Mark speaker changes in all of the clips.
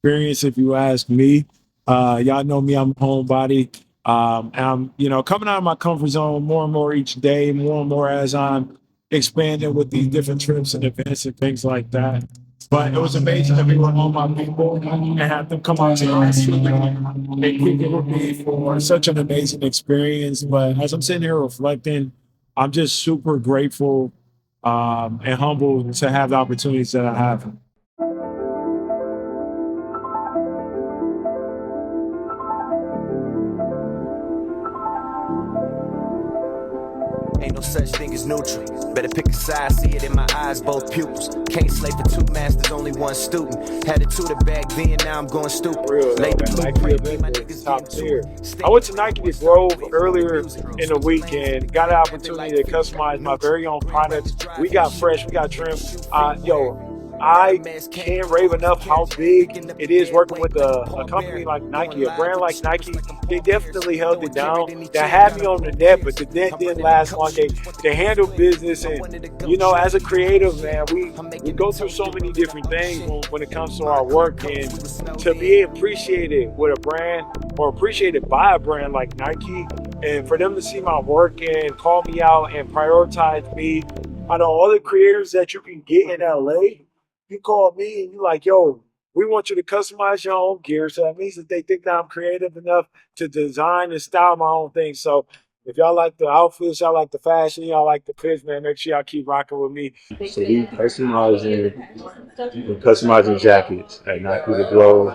Speaker 1: experience, if you ask me. Y'all know me, I'm a homebody. And I'm, coming out of my comfort zone more and more each day, more and more as I'm expanding with these different trips and events and things like that. But it was amazing to be with all my people and have them come out to the rescue and kick it with me for such an amazing experience. But as I'm sitting here reflecting, I'm just super grateful and humbled to have the opportunities that I have.
Speaker 2: Ain't no such thing as neutral. Better pick a side, see it in my eyes, both pupils. Can't slave for two masters, only one student. Had a tutor back then, now I'm going stupid.
Speaker 1: Real,
Speaker 2: Laid the
Speaker 1: Nike
Speaker 2: blueprint,
Speaker 1: event
Speaker 2: my
Speaker 1: is
Speaker 2: niggas
Speaker 1: top
Speaker 2: getting
Speaker 1: tier.
Speaker 2: to it.
Speaker 1: I went to Nike Grove earlier in the weekend, got an opportunity to customize my very own products. We got fresh, we got trim. I can't rave enough how big it is working with a company like Nike, a brand like Nike. They definitely held it down. They had me on the net, but the net didn't last long. They handled business, and as a creative, man, we go through so many different things when it comes to our work, and to be appreciated with a brand or appreciated by a brand like Nike, and for them to see my work and call me out and prioritize me out of all the creators that you can get in LA. You call me and you're like, yo, we want you to customize your own gear. So that means that they think that I'm creative enough to design and style my own things. So if y'all like the outfits, y'all like the fashion, y'all like the fits, man, make sure y'all keep rocking with me.
Speaker 3: So we customizing jackets at Nike the Glow.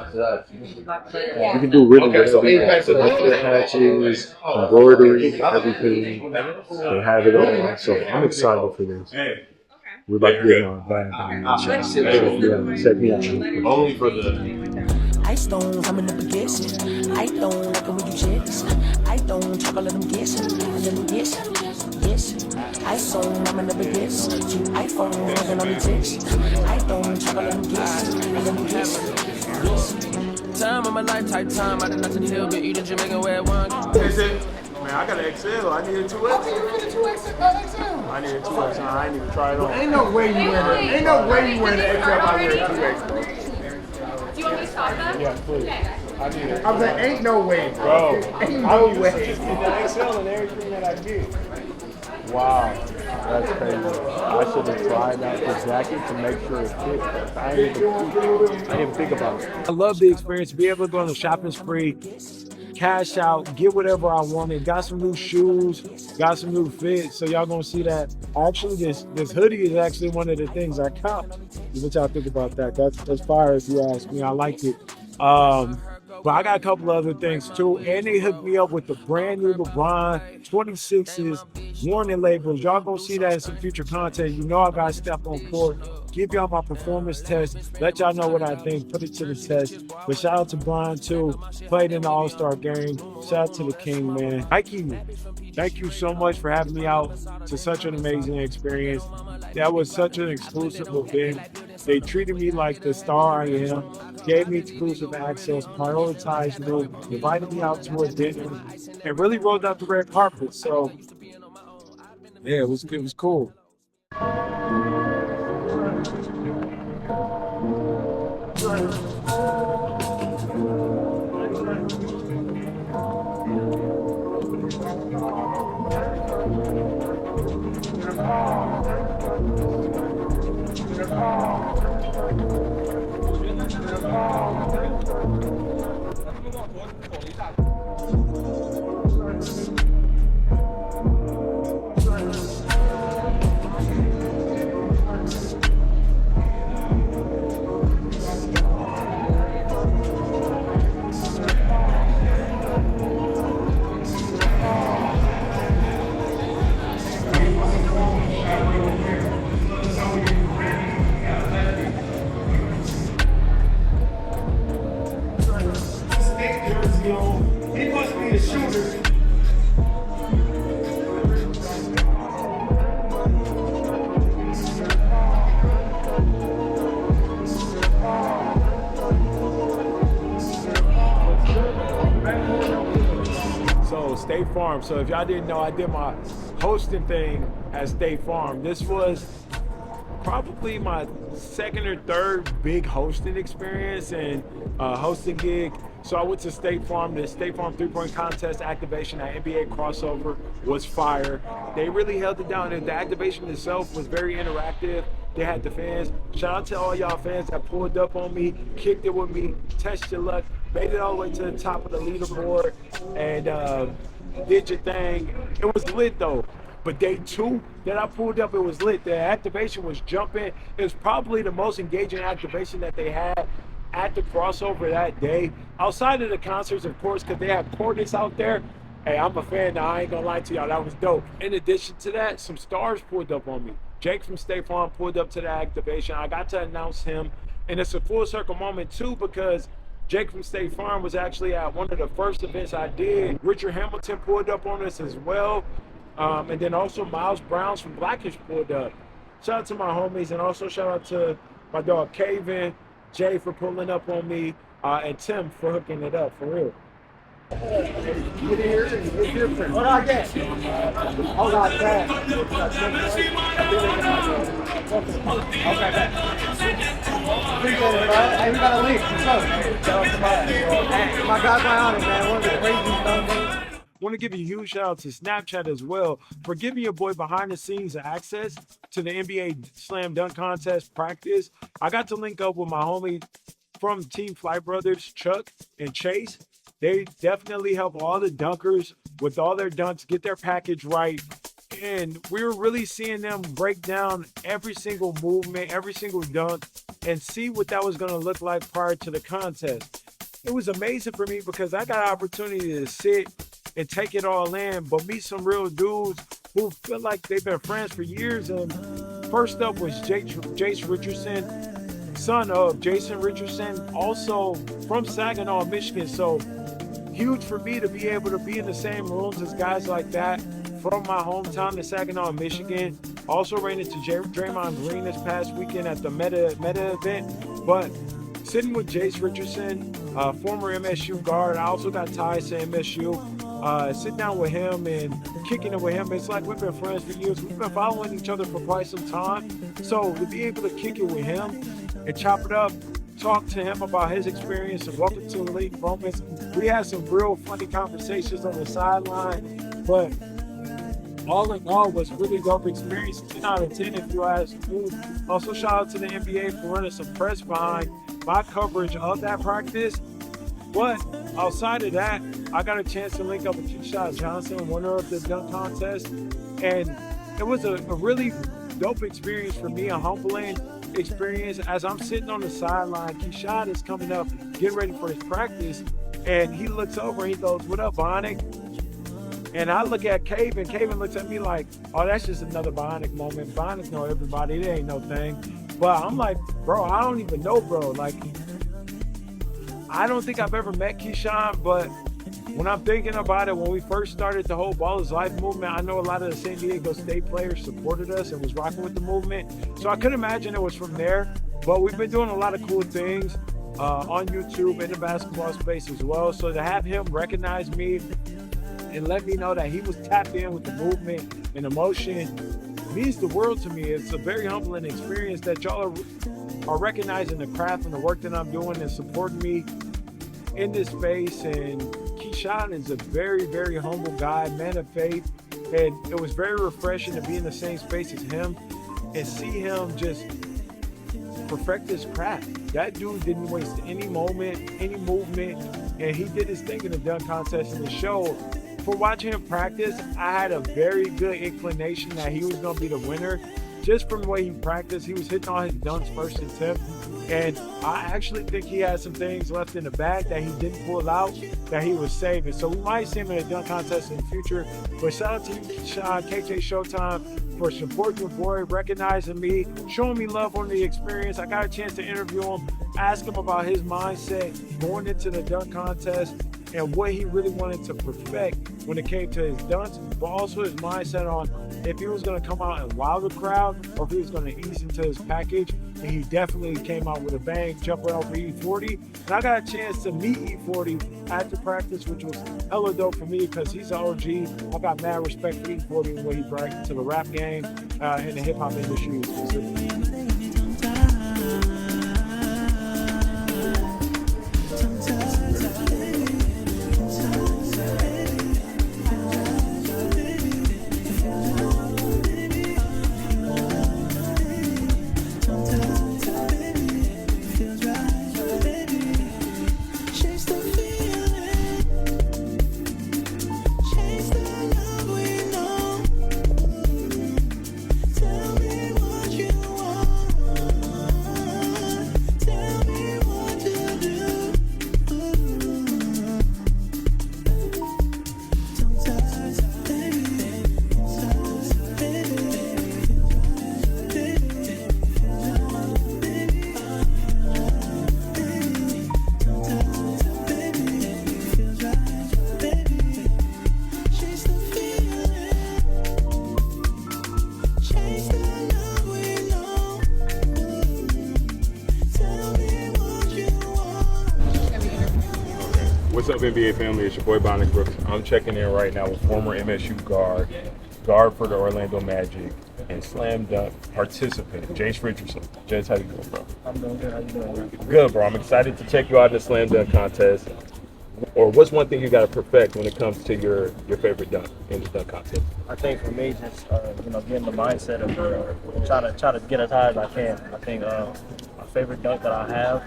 Speaker 3: You can do really whatever you want. So patches, embroidery, everything. They have it all. So I'm excited for this. We're about to get on Bionic. Check me out. Only for the
Speaker 4: I don't, I'm in the baguette. I don't like it when you checks. I don't talk, I let them guess. I let them guess. Yes. I saw, I'm in the baguette. You iPhone, I can only text. I don't talk, I let them guess. I let them guess. Yes.
Speaker 5: Time of my life, type time. I did nothing to be eating Jamaican where one.
Speaker 1: Is it? Man, I got an XL. I need a 2X.
Speaker 6: Okay, you need a 2XL.
Speaker 1: I need a 2X. I ain't even try it on.
Speaker 6: Ain't no way you wear the, ain't no way you wear the XL. I wear a 2X, bro.
Speaker 7: Do you want me to stop that?
Speaker 1: Yeah, please. I need it.
Speaker 6: I'm like, ain't no way,
Speaker 1: Bro,
Speaker 6: Ain't
Speaker 1: I
Speaker 6: no
Speaker 1: was
Speaker 6: way.
Speaker 1: just getting the XL and everything that I get. Wow, that's crazy. I should have tried out the jacket to make sure it fit. I didn't even think about it. I love the experience, be able to go on a shopping spree, cash out, get whatever I wanted. Got some new shoes, got some new fits. So y'all gonna see that. Actually, this hoodie is actually one of the things I caught. What y'all think about that? That's fire if you ask me. I like it. But I got a couple other things too. And they hooked me up with the brand new LeBron 26s warning labels. Y'all gonna see that in some future content. I gotta step on court, give y'all my performance test, let y'all know what I think, put it to the test. But shout out to Brian too, played in the All-Star game. Shout out to the King, man. Nike, thank you so much for having me out to such an amazing experience. That was such an exclusive event. They treated me like the star I am, gave me exclusive access, prioritized me, invited me out to a dinner, and really rolled out the red carpet. So, yeah, it was cool.
Speaker 6: He must be a shooter.
Speaker 1: So State Farm. So if y'all didn't know, I did my hosting thing at State Farm. This was probably probably my second or third big hosting experience and hosting gig. So I went to State Farm. The State Farm 3-point contest activation at NBA crossover was fire. They really held it down, and the activation itself was very interactive. They had the fans. Shout out to all y'all fans that pulled up on me, kicked it with me, tested your luck, made it all the way to the top of the leaderboard, and did your thing. It was lit though. But day 2 that I pulled up, it was lit. The activation was jumping. It was probably the most engaging activation that they had at the crossover that day. Outside of the concerts, of course, because they have coordinates out there. Hey, I'm a fan now. I ain't gonna lie to y'all. That was dope. In addition to that, some stars pulled up on me. Jake from State Farm pulled up to the activation. I got to announce him. And it's a full circle moment too, because Jake from State Farm was actually at one of the first events I did. Richard Hamilton pulled up on us as well. And then also Miles Browns from Blackish pulled up. Shout out to my homies, and also shout out to my dog Kaven, Jay for pulling up on me, and Tim for hooking it up, for real.
Speaker 6: Get here, it's different. What I get? Oh, not that. Okay, appreciate it, bro. Hey, we got a link. What's up? Hey, my God's my honor, man. One of the craziest things.
Speaker 1: Want to give a huge shout out to Snapchat as well for giving your boy behind the scenes access to the NBA Slam Dunk Contest practice. I got to link up with my homie from Team Flight Brothers, Chuck and Chase. They definitely help all the dunkers with all their dunks, get their package right. And we were really seeing them break down every single movement, every single dunk, and see what that was going to look like prior to the contest. It was amazing for me because I got an opportunity to sit and take it all in, but meet some real dudes who feel like they've been friends for years. And first up was Jace Richardson, son of Jason Richardson, also from Saginaw, Michigan. So huge for me to be able to be in the same rooms as guys like that from my hometown in Saginaw, Michigan. Also ran into Draymond Green this past weekend at the Meta event. But sitting with Jace Richardson, former MSU guard, I also got ties to MSU. Sit down with him and kicking it with him. It's like we've been friends for years. We've been following each other for quite some time. So to be able to kick it with him and chop it up, talk to him about his experience and welcome to the league moments. We had some real funny conversations on the sideline, but all in all was really dope experience. 10 out of 10 if you ask me. Also shout out to the NBA for running some press behind my coverage of that practice. But outside of that, I got a chance to link up with Keyshawn Johnson, winner of the dunk contest. And it was a really dope experience for me, a humbling experience. As I'm sitting on the sideline, Keyshawn is coming up, getting ready for his practice. And he looks over and he goes, "What up, Bionic?" And I look at Cave, and Cave looks at me like, "Oh, that's just another Bionic moment. Bionic know everybody. It ain't no thing." But I'm like, bro, I don't even know, bro. Like, I don't think I've ever met Keyshawn, but when I'm thinking about it, when we first started the whole Ballislife movement, I know a lot of the San Diego State players supported us and was rocking with the movement. So I could imagine it was from there. But we've been doing a lot of cool things on YouTube in the basketball space as well. So to have him recognize me and let me know that he was tapped in with the movement and emotion means the world to me. It's a very humbling experience that y'all are recognizing the craft and the work that I'm doing and supporting me in this space. And Keyshawn is a very, very humble guy, man of faith. And it was very refreshing to be in the same space as him and see him just perfect his craft. That dude didn't waste any moment, any movement, and he did his thing in the dunk contest in the show. For watching him practice, I had a very good inclination that he was going to be the winner. Just from the way he practiced, he was hitting all his dunks first attempt. And I actually think he had some things left in the bag that he didn't pull out, that he was saving. So we might see him in a dunk contest in the future. But shout out to you, Sean, KJ Showtime, for supporting your boy, recognizing me, showing me love on the experience. I got a chance to interview him, ask him about his mindset going into the dunk contest and what he really wanted to perfect when it came to his dunks, but also his mindset on if he was going to come out and wow the crowd or if he was going to ease into his package. And he definitely came out with a bang, jumping over E40. And I got a chance to meet E40 after practice, which was hella dope for me because he's an OG. I got mad respect for E40 and what he brought to the rap game and the hip hop industry specifically.
Speaker 3: What's up, NBA family? It's your boy Bionic Brooks. I'm checking in right now with former MSU guard for the Orlando Magic, and slam dunk participant, Jace Richardson. Jace, how you doing, bro?
Speaker 6: I'm doing good. How you doing?
Speaker 3: Good, bro. I'm excited to check you out in the slam dunk contest. Or what's one thing you got to perfect when it comes to your favorite dunk in the dunk contest?
Speaker 6: I think for me, just getting the mindset of trying to get as high as I can. I think my favorite dunk that I have,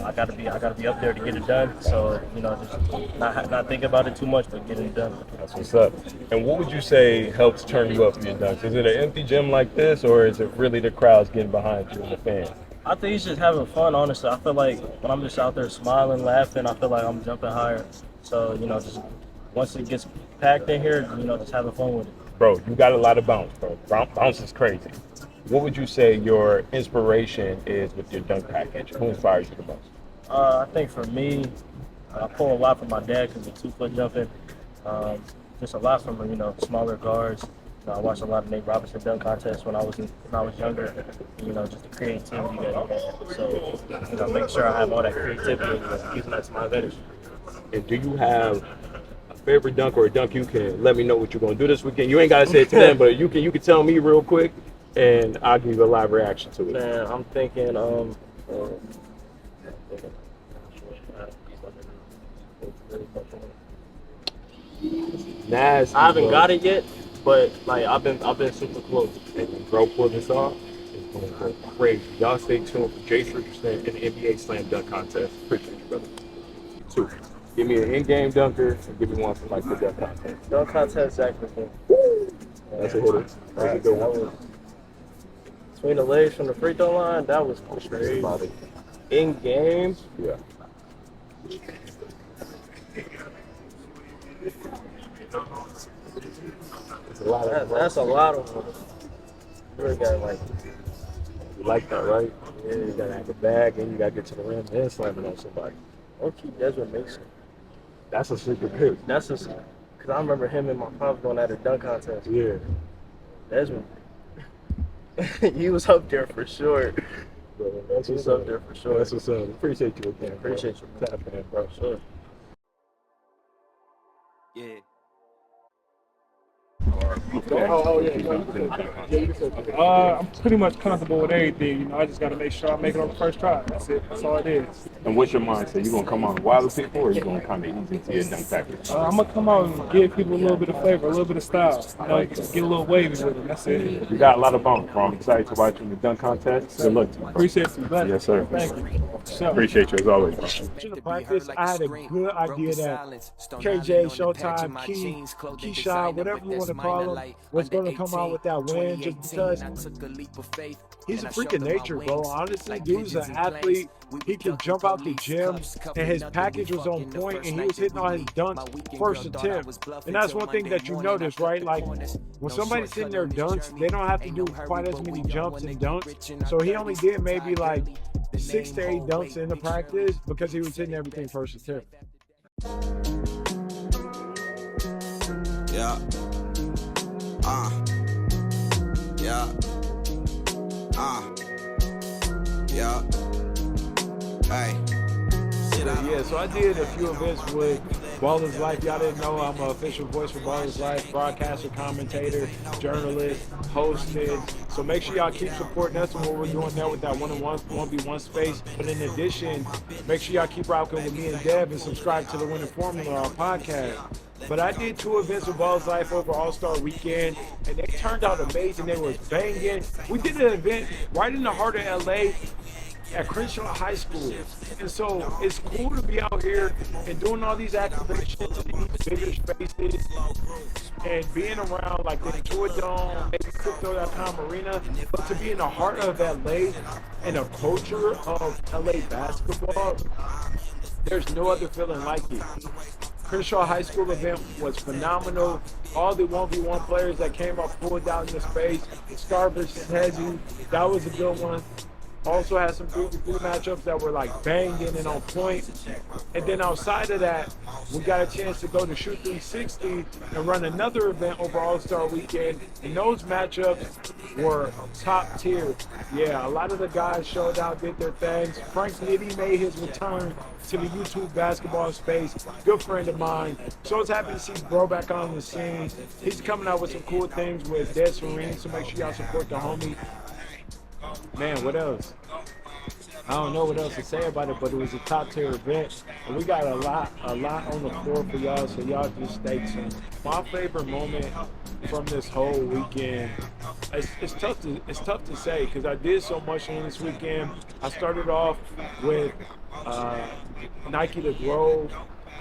Speaker 6: I gotta be up there to get it done. So just not think about it too much, but getting it done.
Speaker 3: That's what's up. And what would you say helps turn you up in your dunks? Is it an empty gym like this, or is it really the crowds getting behind you and the fans?
Speaker 6: I think it's just having fun, honestly. I feel like when I'm just out there smiling, laughing, I feel like I'm jumping higher. So, just once it gets packed in here, just having fun with it.
Speaker 3: Bro, you got a lot of bounce, bro. Bounce is crazy. What would you say your inspiration is with your dunk package? Who inspires you the most?
Speaker 6: I think for me, I pull a lot from my dad because of 2-foot jumping. Just a lot from smaller guards. I watched a lot of Nate Robinson dunk contests when I was younger. Just the creativity that he had. So, make sure I have all that creativity and using that to my advantage.
Speaker 3: And do you have a favorite dunk or a dunk you can let me know what you're gonna do this weekend? You ain't gotta say it to them, but you can tell me real quick, and I'll give you a live reaction to it.
Speaker 6: Man, I'm thinking.
Speaker 3: Nasty,
Speaker 6: I haven't
Speaker 3: bro.
Speaker 6: got it yet, but I've been super close.
Speaker 3: And bro, pull this off. It's gonna go crazy. Y'all stay tuned for Jace Richardson in the NBA Slam Dunk Contest. Appreciate you, brother. 2. Give me an in-game dunker and give me one for the dunk contest.
Speaker 6: Dunk contest, Zach McCain.
Speaker 3: That's a hitter. That's a good one.
Speaker 6: Between the legs from the free throw line, that was crazy. In game,
Speaker 3: Yeah.
Speaker 6: that's a lot of them. You really got
Speaker 3: You like that, right? Yeah, you gotta have the bag and you gotta get to the rim and slam it on somebody.
Speaker 6: okay, Desmond Mason.
Speaker 3: That's a super pick.
Speaker 6: That's just because I remember him and my pops going at a dunk contest.
Speaker 3: Yeah.
Speaker 6: Desmond, he was up there for sure.
Speaker 3: Bro, that's
Speaker 6: He
Speaker 3: what's
Speaker 6: was
Speaker 3: up.
Speaker 6: up there for sure.
Speaker 3: That's what's up. Appreciate you again. Bro.
Speaker 6: Appreciate you, bro.
Speaker 3: Tap in, bro.
Speaker 6: Sure.
Speaker 2: Yeah.
Speaker 8: I'm pretty much comfortable with everything. I just got to make sure I make it on the first try. That's it. That's all it is.
Speaker 3: And what's your mindset? You gonna come on wild with people, or you gonna kind of ease into your dunk package?
Speaker 8: I'm gonna come out and give people a little bit of flavor, a little bit of style. Get a little wavy with it. That's it.
Speaker 3: You got a lot of bones, bro. I'm excited to watch you in the dunk contest. Good luck to you.
Speaker 8: Appreciate you, man.
Speaker 3: Yes, sir.
Speaker 8: Thank you. Sure.
Speaker 3: Appreciate you as always, bro.
Speaker 9: In the practice, I had a good idea that KJ, Showtime, Keyshawn, whatever you want to call him, was going to come out with that win just because he's a freak of nature, bro. Honestly, dude's an athlete. He can jump out the gym, and his package was on point, and he was hitting all his dunks first attempt. And that's one thing that you notice, right? Like, when somebody's hitting their dunks, they don't have to do quite as many jumps and dunks. So he only did maybe like 6 to 8 dunks in the practice because he was hitting everything first attempt.
Speaker 2: Yeah. Yeah. Yeah. Hey.
Speaker 9: Yeah, so I did a few events with Ballislife. Y'all didn't know I'm an official voice for Ballislife, broadcaster, commentator, journalist, hosted. So make sure y'all keep supporting us and what we're doing there with that one-on-one, 1v1 space. But in addition, make sure y'all keep rocking with me and Dev and subscribe to the Winning Formula, our podcast. But I did 2 events with Ballislife over All-Star Weekend, and they turned out amazing. They was banging. We did an event right in the heart of LA at Crenshaw High School. And so it's cool to be out here and doing all these activations in these bigger spaces and being around like the Intuit Dome, maybe Crypto.com Arena, but to be in the heart of LA and a culture of LA basketball, there's no other feeling like it. Crenshaw High School event was phenomenal. All the 1v1 players that came up pulled out in the space. Star versus Hezzy, that was a good one. Also had some 3v3 matchups that were like banging and on point. And then outside of that, we got a chance to go to Shoot 360 and run another event over All-Star Weekend. And those matchups were top tier. Yeah, a lot of the guys showed out, did their things. Frank Nitty made his return to the YouTube basketball space. Good friend of mine. So I was happy to see Bro back on the scene. He's coming out with some cool things with Dead Serene, so make sure y'all support the homie. Man, what else? I don't know what else to say about it, but it was a top tier event, and we got a lot on the floor for y'all, so y'all just stay tuned. My favorite moment from this whole weekend, it's tough to say because I did so much on this weekend. I started off with Nike The Grove,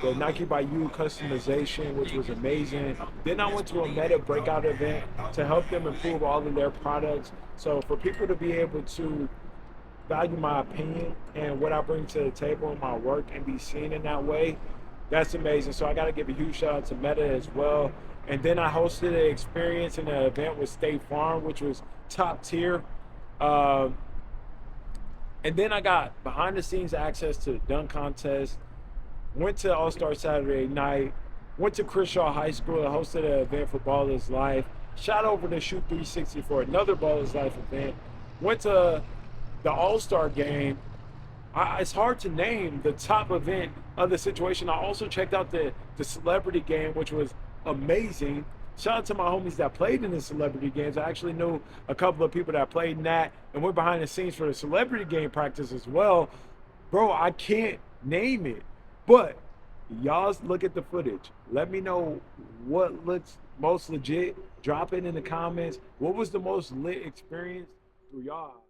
Speaker 9: the Nike by You customization, which was amazing. Then I went to a Meta breakout event to help them improve all of their products. So for people to be able to value my opinion and what I bring to the table in my work and be seen in that way, that's amazing. So I got to give a huge shout out to Meta as well. And then I hosted an experience in an event with State Farm, which was top tier. And then I got behind the scenes access to the dunk contest. Went to All-Star Saturday night, went to Crenshaw High School and hosted an event for Ballislife. Shot over to Shoot 360 for another Ballislife event. Went to the All-Star game. It's hard to name the top event of the situation. I also checked out the celebrity game, which was amazing. Shout out to my homies that played in the celebrity games. I actually knew a couple of people that played in that and went behind the scenes for the celebrity game practice as well. Bro, I can't name it. But y'all look at the footage. Let me know what looks most legit. Drop it in the comments. What was the most lit experience through y'all?